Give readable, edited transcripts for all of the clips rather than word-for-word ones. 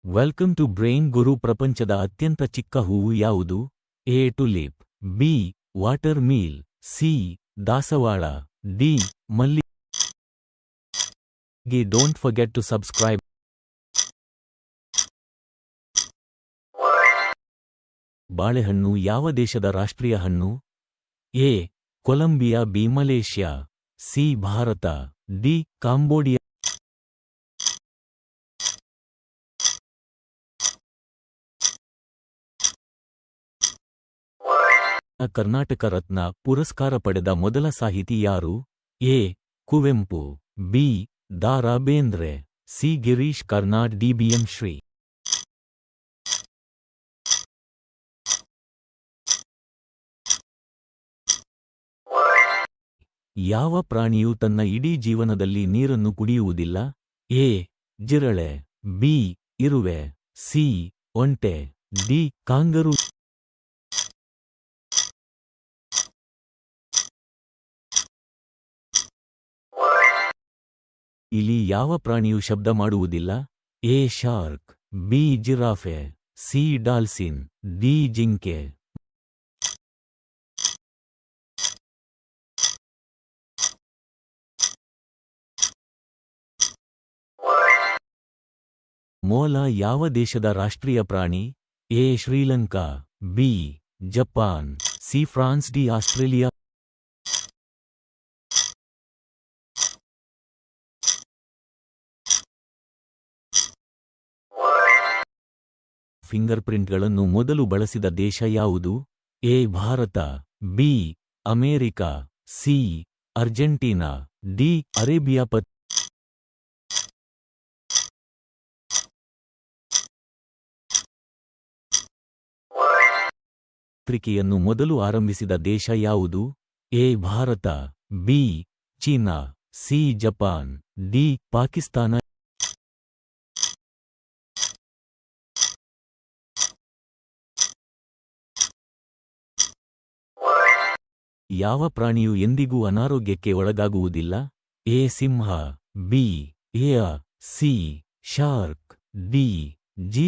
Welcome to brain ಗುರು. ಪ್ರಪಂಚದ ಅತ್ಯಂತ ಚಿಕ್ಕ ಹೂವು ಯಾವುದು? A. Tulip, B. Water meal, C. ದಾಸವಾಳ, ಡಿ. ಮಲ್ಲಿಗೆ. Don't forget to subscribe. ಬಾಳೆಹಣ್ಣು ಯಾವ ದೇಶದ ರಾಷ್ಟ್ರೀಯ ಹಣ್ಣು? A. Colombia, B. Malaysia, C. Bharat, D. Cambodia. Karnataka Ratna ಪುರಸ್ಕಾರ ಪಡೆದ ಮೊದಲ ಸಾಹಿತಿ ಯಾರು? A. Kuvempu, B. Da. Ra Bendre, C. Girish Karnad, D. B. M. Shri. ಯಾವ ಪ್ರಾಣಿಯು ತನ್ನ ಇಡೀ ಜೀವನದಲ್ಲಿ ನೀರನ್ನು ಕುಡಿಯುವುದಿಲ್ಲ? ಎ. ಜಿರಳೆ, ಬಿ. ಇರುವೆ, ಸಿ. ಒಂಟೆ, ಡಿ. ಕಾಂಗರೂ. ಇಲಿ ಯಾವ ಪ್ರಾಣಿಯು ಶಬ್ದ ಮಾಡುವುದಿಲ್ಲ? A. Shark, B. Giraffe, C. Dolphin, D. ಜಿಂಕೆ. ಮೊಲ ಯಾವ ದೇಶದ ರಾಷ್ಟ್ರೀಯ ಪ್ರಾಣಿ? A. Sri Lanka, B. Japan, C. France, D. Australia. ಫಿಂಗರ್ಪ್ರಿಂಟ್ಗಳನ್ನು ಮೊದಲು ಬಳಸಿದ ದೇಶ ಯಾವುದು? A. Bharat, B. America, C. Argentina, D. Arabia. ಪತ್ರಿಕೆಯನ್ನು ಮೊದಲು ಆರಂಭಿಸಿದ ದೇಶ ಯಾವುದು? A. Bharat, B. China, C. Japan, D. Pakistan. ಯಾವ ಪ್ರಾಣಿಯು ಎಂದಿಗೂ ಅನಾರೋಗ್ಯಕ್ಕೆ ಒಳಗಾಗುವುದಿಲ್ಲ? ಎ. ಸಿಂಹ, B. A. C. Shark, D. G.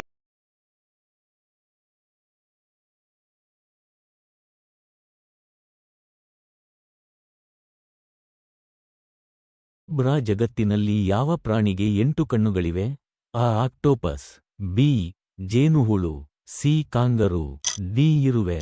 ಜಗತ್ತಿನಲ್ಲಿ ಯಾವ ಪ್ರಾಣಿಗೆ 8 ಕಣ್ಣುಗಳಿವೆ? ಅ. Octopus, B. ಜೇನುಹುಳು, ಸಿ. Kangaroo, D. ಇರುವೆ.